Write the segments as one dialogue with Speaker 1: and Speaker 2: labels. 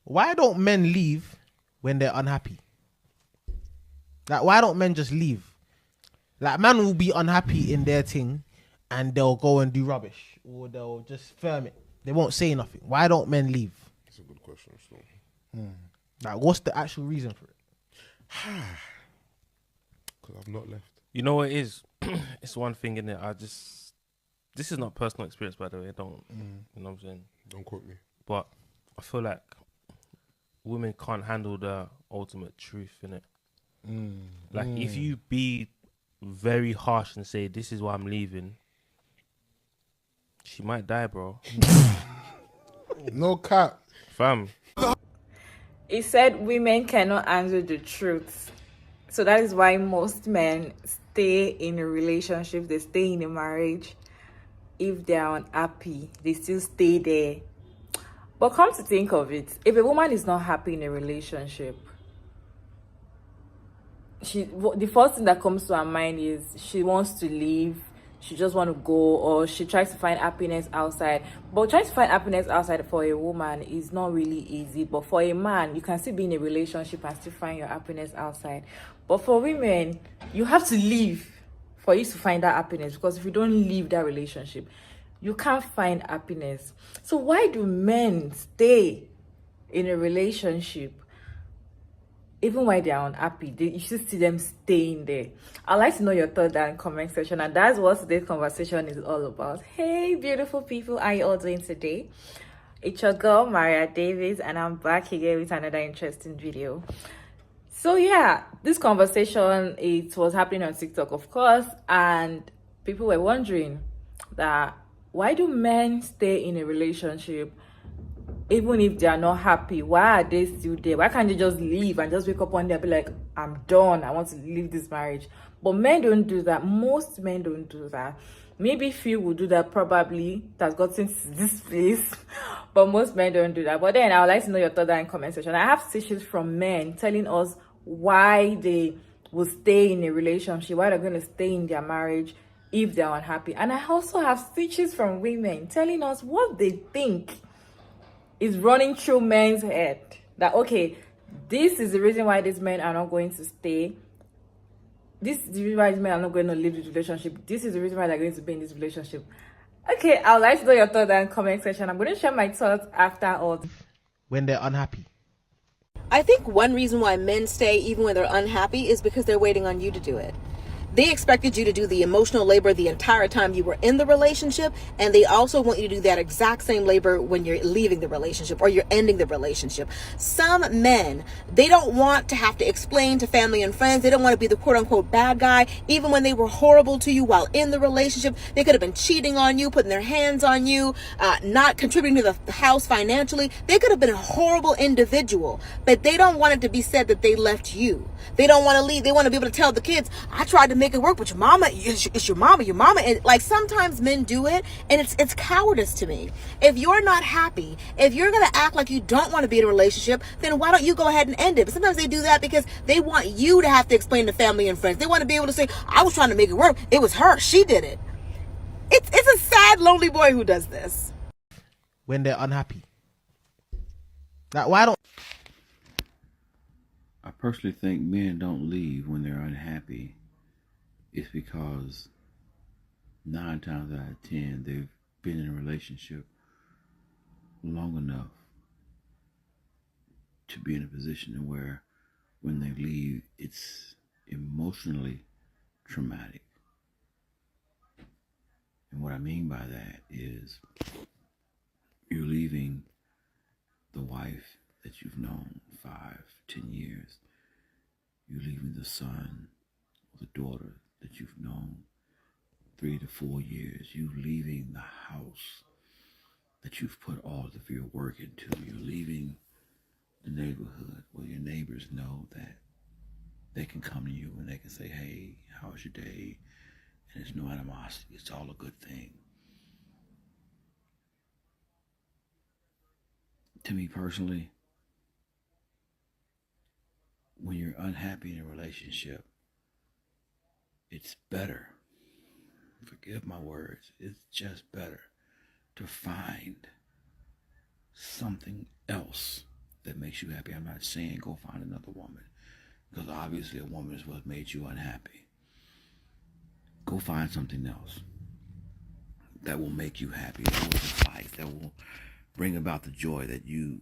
Speaker 1: Why don't men leave when they're unhappy? Like, why don't men just leave? Like, man will be unhappy in their thing and they'll go and do rubbish or they'll just firm it. They won't say nothing. Why don't men leave?
Speaker 2: That's a good question still.
Speaker 1: Like, what's the actual reason for it?
Speaker 2: Because I've not left.
Speaker 3: You know what it is? It's one thing in it. This is not personal experience, by the way. Don't, you know what I'm saying?
Speaker 2: Don't quote me.
Speaker 3: But I feel like women can't handle the ultimate truth in it. Like, if you be very harsh and say, this is why I'm leaving, she might die, bro.
Speaker 2: No cap.
Speaker 3: Fam.
Speaker 4: He said women cannot handle the truth. So that is why most men stay in a relationship, they stay in a marriage. If they are unhappy, they still stay there. But come to think of it, if a woman is not happy in a relationship, the first thing that comes to her mind is she wants to leave, she just want to go, or she tries to find happiness outside. But trying to find happiness outside for a woman is not really easy. But for a man, you can still be in a relationship and still find your happiness outside. But for women, you have to leave for you to find that happiness, because if you don't leave that relationship, you can't find happiness. So why do men stay in a relationship even while they are unhappy? You should see them staying there. I'd like to know your thoughts down in the comment section, and that's what today's conversation is all about. Hey, beautiful people, how are you all doing today? It's your girl, Maria Davis, and I'm back again with another interesting video. So yeah, this conversation, it was happening on TikTok, of course, and people were wondering that why do men stay in a relationship even if they are not happy? Why are they still there? Why can't they just leave and just wake up one day and be like, I'm done, I want to leave this marriage? But men don't do that. Most men don't do that. Maybe few will do that, probably, that's gotten to this place. But most men don't do that. But then I would like to know your thoughts in the comment section. I have stitches from men telling us why they will stay in a relationship, why they're going to stay in their marriage if they're unhappy. And I also have stitches from women telling us what they think is running through men's head. That, okay, this is the reason why these men are not going to stay. This is the reason why these men are not going to leave this relationship. This is the reason why they're going to be in this relationship. Okay, I would like to know your thoughts in the comment section. I'm going to share my thoughts after all.
Speaker 1: When they're unhappy.
Speaker 5: I think one reason why men stay even when they're unhappy is because they're waiting on you to do it. They expected you to do the emotional labor the entire time you were in the relationship, and they also want you to do that exact same labor when you're leaving the relationship or you're ending the relationship. Some men, they don't want to have to explain to family and friends. They don't want to be the quote-unquote bad guy. Even when they were horrible to you while in the relationship, they could have been cheating on you, putting their hands on you, not contributing to the house financially. They could have been a horrible individual, but they don't want it to be said that they left you. They don't want to leave. They want to be able to tell the kids, I tried to make it work, but your mama, it's your mama. And like, sometimes men do it, and it's cowardice to me. If you're not happy, if you're going to act like you don't want to be in a relationship, then why don't you go ahead and end it? But sometimes they do that because they want you to have to explain to family and friends. They want to be able to say, I was trying to make it work. It was her. She did it. It's a sad, lonely boy who does this.
Speaker 1: When they're unhappy. Like, why don't...
Speaker 6: I personally think men don't leave when they're unhappy. It's because 9 times out of 10 they've been in a relationship long enough to be in a position where when they leave, it's emotionally traumatic. And what I mean by that is you're leaving the wife that you've known 5, 10 years. You're leaving the son or the daughter that you've known 3 to 4 years. You're leaving the house that you've put all of your work into. You're leaving the neighborhood where your neighbors know that they can come to you and they can say, hey, how's your day? And there's no animosity. It's all a good thing. To me personally, when you're unhappy in a relationship, it's better, forgive my words, it's just better to find something else that makes you happy. I'm not saying go find another woman, because obviously a woman is what made you unhappy. Go find something else that will make you happy, that will suffice, that will bring about the joy that you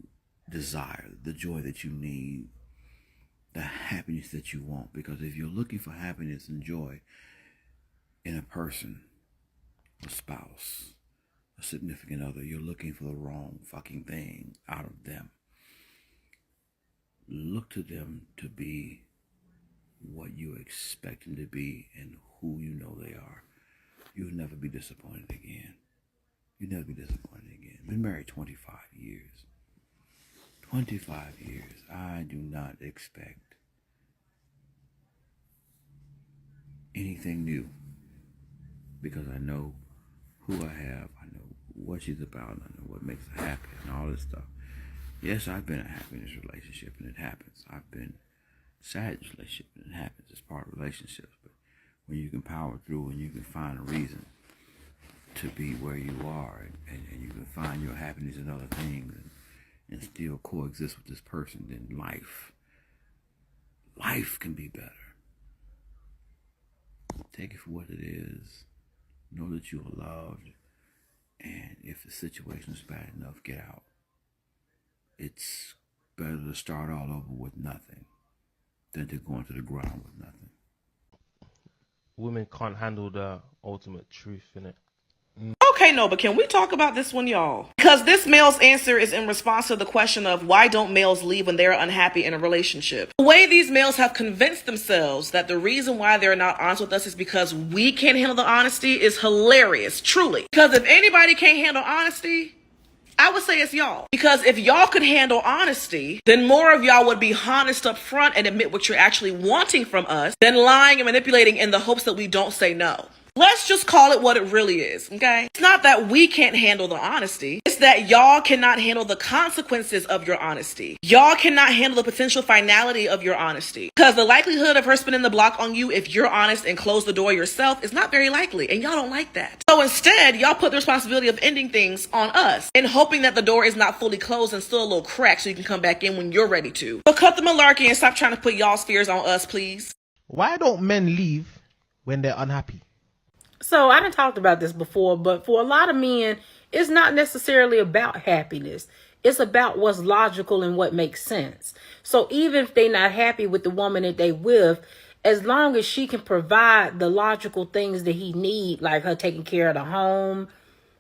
Speaker 6: desire, the joy that you need, the happiness that you want. Because if you're looking for happiness and joy in a person, a spouse, a significant other, you're looking for the wrong fucking thing out of them. Look to them to be what you expect them to be and who you know they are. You'll never be disappointed again. You'll never be disappointed again. Been married 25 years. 25 years. I do not expect anything new, because I know who I have. I know what she's about. I know what makes her happy and all this stuff. Yes, I've been unhappy in this relationship, and it happens. I've been sad in this relationship, and it happens. It's part of relationships. But when you can power through and you can find a reason to be where you are, and you can find your happiness in other things, and still coexist with this person, then life can be better. Take it for what it is. Know that you are loved, and if the situation is bad enough, get out. It's better to start all over with nothing than to go into the ground with nothing.
Speaker 3: Women can't handle the ultimate truth, innit?
Speaker 7: Okay, no, but can we talk about this one, y'all? Because this male's answer is in response to the question of why don't males leave when they're unhappy in a relationship? The way these males have convinced themselves that the reason why they're not honest with us is because we can't handle the honesty is hilarious, truly. Because if anybody can't handle honesty, I would say it's y'all. Because if y'all could handle honesty, then more of y'all would be honest up front and admit what you're actually wanting from us than lying and manipulating in the hopes that we don't say no. Let's just call it what it really is, okay? It's not that we can't handle the honesty. It's that y'all cannot handle the consequences of your honesty. Y'all cannot handle the potential finality of your honesty. Because the likelihood of her spinning the block on you if you're honest and close the door yourself is not very likely, and y'all don't like that. So instead, y'all put the responsibility of ending things on us and hoping that the door is not fully closed and still a little cracked so you can come back in when you're ready to. So cut the malarkey and stop trying to put y'all's fears on us, please.
Speaker 1: Why don't men leave when they're unhappy?
Speaker 8: So I done talked about this before, but for a lot of men, it's not necessarily about happiness. It's about what's logical and what makes sense. So even if they're not happy with the woman that they with, as long as she can provide the logical things that he need, like her taking care of the home,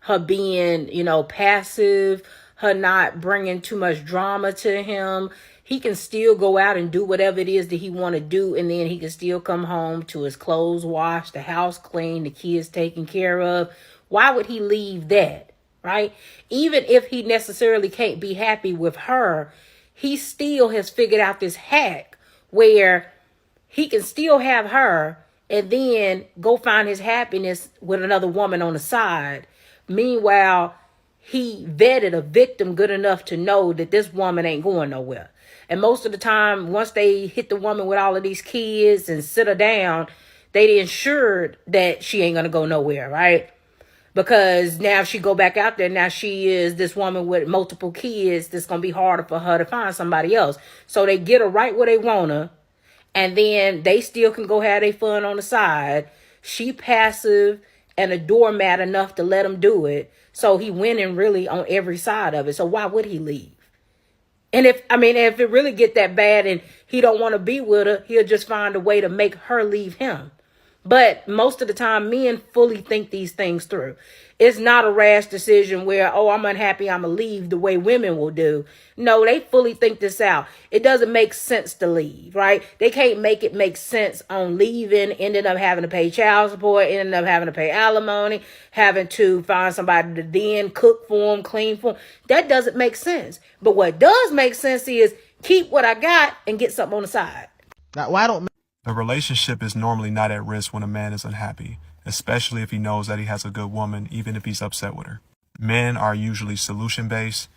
Speaker 8: her being, passive, her not bringing too much drama to him, he can still go out and do whatever it is that he want to do. And then he can still come home to his clothes washed, the house clean, the kids taken care of. Why would he leave that? Right? Even if he necessarily can't be happy with her, he still has figured out this hack where he can still have her and then go find his happiness with another woman on the side. Meanwhile, he vetted a victim good enough to know that this woman ain't going nowhere. And most of the time, once they hit the woman with all of these kids and sit her down, they ensured that she ain't going to go nowhere, right? Because now if she go back out there, now she is this woman with multiple kids. It's going to be harder for her to find somebody else. So they get her right where they want her. And then they still can go have their fun on the side. She passive and a doormat enough to let him do it. So he winning really on every side of it. So why would he leave? And if it really get that bad and he don't want to be with her, he'll just find a way to make her leave him. But most of the time, men fully think these things through. It's not a rash decision where, I'm unhappy, I'm going to leave the way women will do. No, they fully think this out. It doesn't make sense to leave, right? They can't make it make sense on leaving, ending up having to pay child support, ending up having to pay alimony, having to find somebody to then cook for them, clean for them. That doesn't make sense. But what does make sense is keep what I got and get something on the side.
Speaker 1: Like, why don't
Speaker 9: The relationship is normally not at risk when a man is unhappy, especially if he knows that he has a good woman, even if he's upset with her. Men are usually solution-based,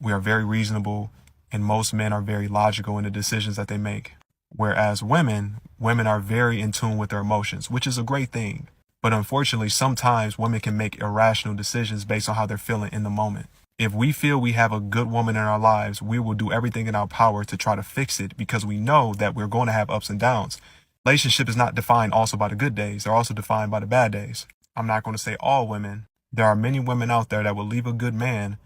Speaker 9: we are very reasonable, and most men are very logical in the decisions that they make. Whereas women are very in tune with their emotions, which is a great thing. But unfortunately, sometimes women can make irrational decisions based on how they're feeling in the moment. If we feel we have a good woman in our lives, we will do everything in our power to try to fix it because we know that we're going to have ups and downs. Relationship is not defined also by the good days. They're also defined by the bad days. I'm not going to say all women. There are many women out there that will leave a good man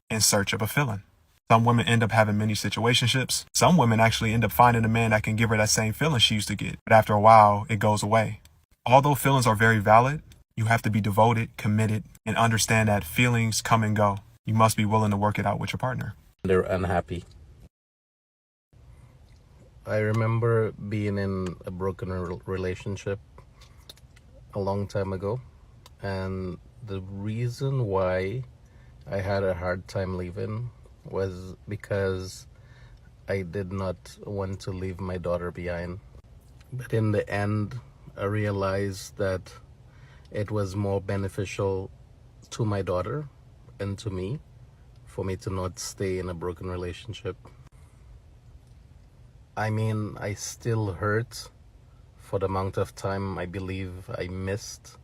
Speaker 9: in search of a feeling. Some women end up having many situationships. Some women actually end up finding a man that can give her that same feeling she used to get. But after a while, it goes away. Although feelings are very valid, you have to be devoted, committed, and understand that feelings come and go. You must be willing to work it out with your partner.
Speaker 10: They're unhappy. I remember being in a broken relationship a long time ago. And the reason why I had a hard time leaving was because I did not want to leave my daughter behind. But in the end, I realized that it was more beneficial to my daughter and to me for me to not stay in a broken relationship. I mean, I still hurt for the amount of time I believe I missed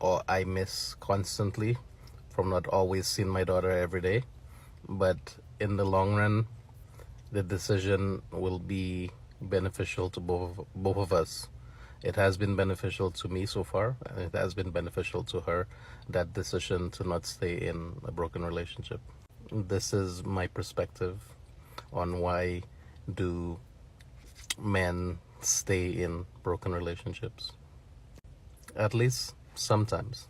Speaker 10: or I miss constantly from not always seeing my daughter every day. But in the long run, the decision will be beneficial to both of us. It has been beneficial to me so far, and it has been beneficial to her, that decision to not stay in a broken relationship. This is my perspective on why do men stay in broken relationships. At least sometimes.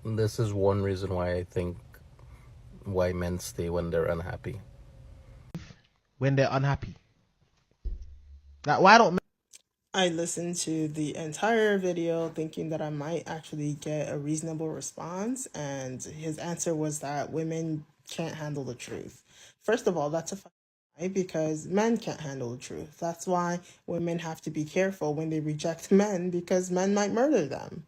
Speaker 10: This is one reason why I think why men stay when they're unhappy.
Speaker 1: When they're unhappy. Like, why don't men...
Speaker 11: I listened to the entire video thinking that I might actually get a reasonable response, and his answer was that women can't handle the truth. First of all, that's a lie, because men can't handle the truth. That's why women have to be careful when they reject men, because men might murder them.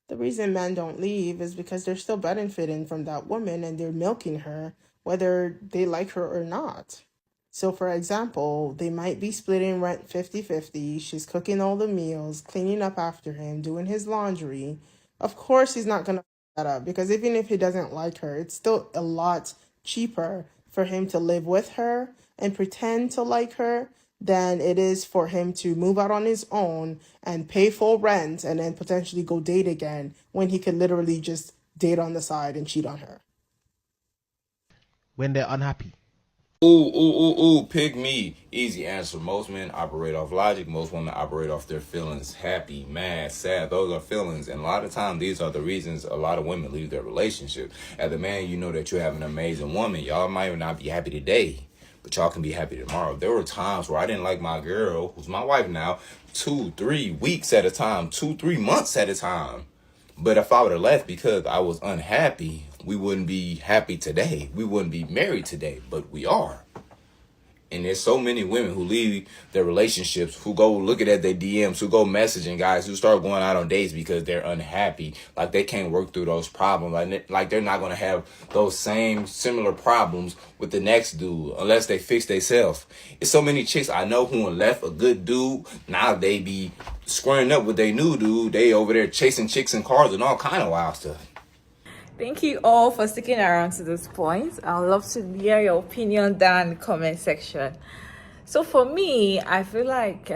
Speaker 11: The reason men don't leave is because they're still benefiting from that woman and they're milking her, whether they like her or not. So, for example, they might be splitting rent 50-50. She's cooking all the meals, cleaning up after him, doing his laundry. Of course, he's not going to that up, because even if he doesn't like her, it's still a lot cheaper for him to live with her and pretend to like her than it is for him to move out on his own and pay full rent and then potentially go date again when he could literally just date on the side and cheat on her.
Speaker 1: When they're unhappy.
Speaker 12: Pick me. Easy answer. Most men operate off logic. Most women operate off their feelings. Happy, mad, sad. Those are feelings. And a lot of times, these are the reasons a lot of women leave their relationship. As a man, you know that you have an amazing woman. Y'all might not be happy today, but y'all can be happy tomorrow. There were times where I didn't like my girl, who's my wife now, 2-3 weeks at a time, 2-3 months at a time. But if I would have left because I was unhappy, we wouldn't be happy today. We wouldn't be married today, but we are. And there's so many women who leave their relationships, who go looking at their DMs, who go messaging guys, who start going out on dates because they're unhappy. Like they can't work through those problems. Like they're not going to have those same similar problems with the next dude unless they fix themselves. It's so many chicks I know who left a good dude. Now they be squaring up with their new dude. They over there chasing chicks and cars and all kind of wild stuff.
Speaker 4: Thank you all for sticking around to this point. I'd love to hear your opinion down in the comment section. So for me, I feel like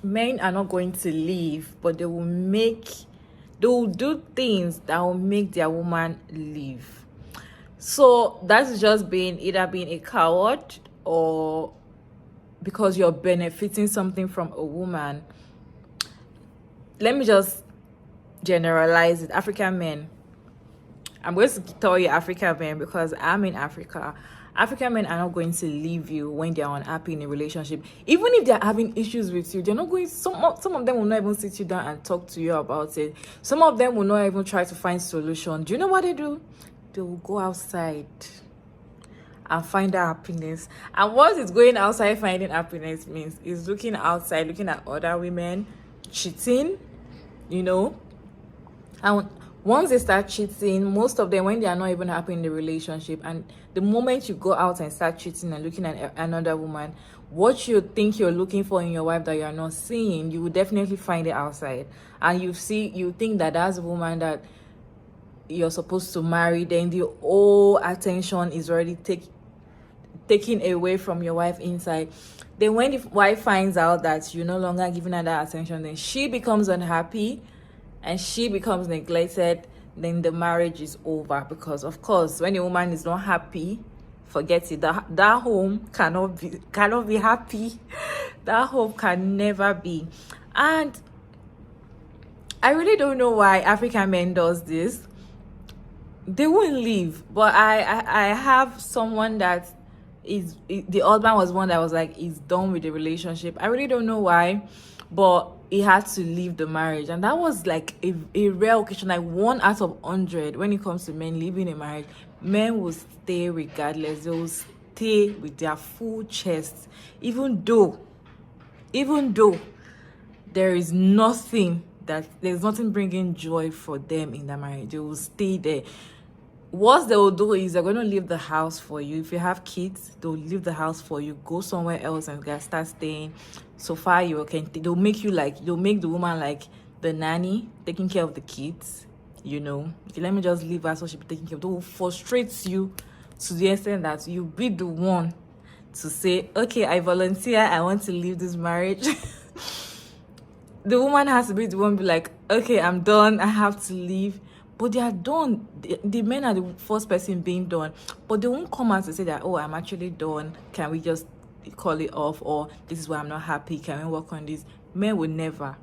Speaker 4: men are not going to leave, but they will do things that will make their woman leave. So that's just either being a coward or because you're benefiting something from a woman. Let me just generalize it. African men. I'm going to tell you African men because I'm in Africa. African men are not going to leave you when they're unhappy in a relationship. Even if they're having issues with you, they're not going. Some of them will not even sit you down and talk to you about it. Some of them will not even try to find solution. Do you know what they do? They will go outside and find that happiness. And what is going outside finding happiness means is looking outside, looking at other women, cheating, And once they start cheating, most of them, when they are not even happy in the relationship, and the moment you go out and start cheating and looking at another woman, what you think you're looking for in your wife that you're not seeing, you will definitely find it outside. And you think that that's a woman that you're supposed to marry, then the whole attention is already taken away from your wife inside. Then when the wife finds out that you're no longer giving her that attention, then she becomes unhappy and she becomes neglected. Then the marriage is over, because of course when a woman is not happy, forget it, that home cannot be happy. That home can never be. And I really don't know why African men does this. They won't leave, but I have someone that the husband was one that was like, he's done with the relationship. I really don't know why, but he had to leave the marriage, and that was like a rare occasion, like 1 out of 100. When it comes to men leaving a marriage, men will stay regardless. They will stay with their full chest, even though there's nothing bringing joy for them in the marriage. They will stay there. What they will do is they're going to leave the house for you. If you have kids, they'll leave the house for you, go somewhere else and start staying. So far you can, they'll make the woman like the nanny, taking care of the kids, you know. Okay, let me just leave her so she'll be taking care of. They will frustrate you to the extent that you'll be the one to say, okay, I volunteer, I want to leave this marriage. The woman has to be the one be like, okay, I'm done, I have to leave. But they are done. The men are the first person being done. But they won't come out to say that, oh, I'm actually done. Can we just call it off? Or this is why I'm not happy. Can we work on this? Men will never.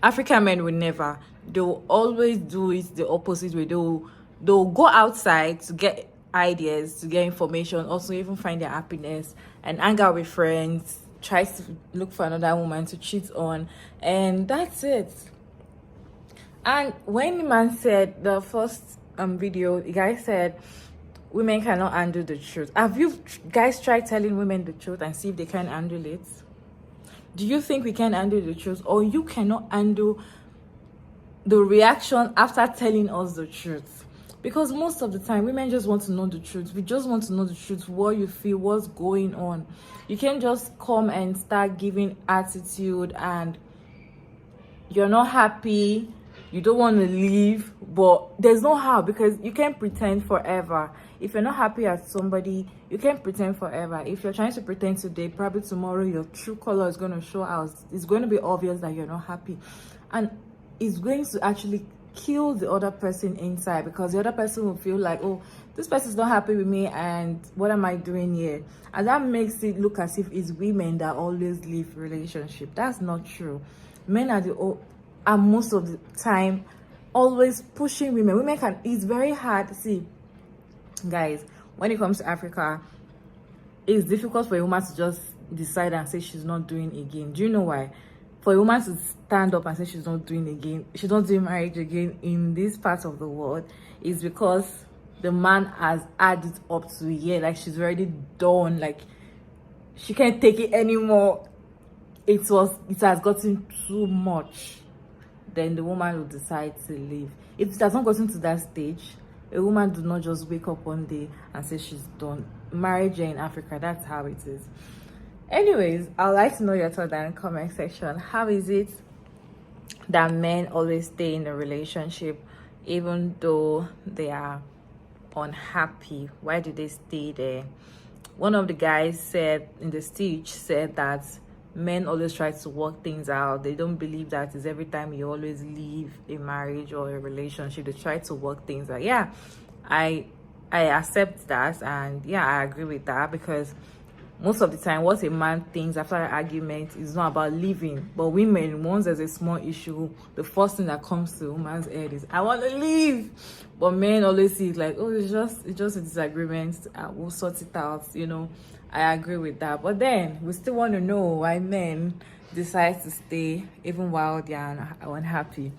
Speaker 4: African men will never. They'll always do it the opposite way. They'll go outside to get ideas, to get information, also even find their happiness and hang out with friends, try to look for another woman to cheat on. And that's it. And when the man said, the first video, the guy said women cannot handle the truth. Have you guys tried telling women the truth and see if they can handle it? Do you think we can handle the truth, or you cannot handle the reaction after telling us the truth? Because most of the time women just want to know the truth. We just want to know the truth, what you feel, what's going on. You can't just come and start giving attitude and you're not happy, you don't want to leave, but there's no how, because you can't pretend forever. If you're not happy at somebody, you can't pretend forever. If you're trying to pretend today, probably tomorrow your true color is going to show out. It's going to be obvious that you're not happy, and it's going to actually kill the other person inside, because the other person will feel like, oh, this person's not happy with me, and what am I doing here? And that makes it look as if it's women that always leave relationship. That's not true. Men are most of the time always pushing women. Women can, it's very hard. See, guys, when it comes to Africa, it's difficult for a woman to just decide and say she's not doing again. Do you know why? For a woman to stand up and say she's not doing marriage again in this part of the world, is because the man has had it up to a year. Like, she's already done. Like, she can't take it anymore. It has gotten too much. Then the woman will decide to leave. If it has not gotten to that stage, a woman does not just wake up one day and say she's done. Marriage in Africa, that's how it is. Anyways, I'd like to know your thoughts in the comment section. How is it that men always stay in a relationship even though they are unhappy? Why do they stay there? One of the guys said in the speech said that men always try to work things out. They don't believe that is every time you always leave a marriage or a relationship. They try to work things out. Yeah, I accept that, and yeah, I agree with that, because most of the time what a man thinks after an argument is not about leaving. But women, once there's a small issue, the first thing that comes to a woman's head is, I want to leave. But men always see it like, oh, it's just a disagreement, we'll sort it out, you know. I agree with that. But then we still want to know why men decide to stay even while they are unhappy.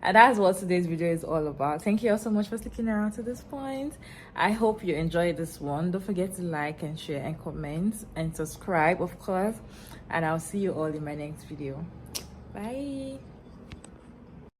Speaker 4: And that's what today's video is all about. Thank you all so much for sticking around to this point. I hope you enjoyed this one. Don't forget to like and share and comment and subscribe, of course. And I'll see you all in my next video. Bye.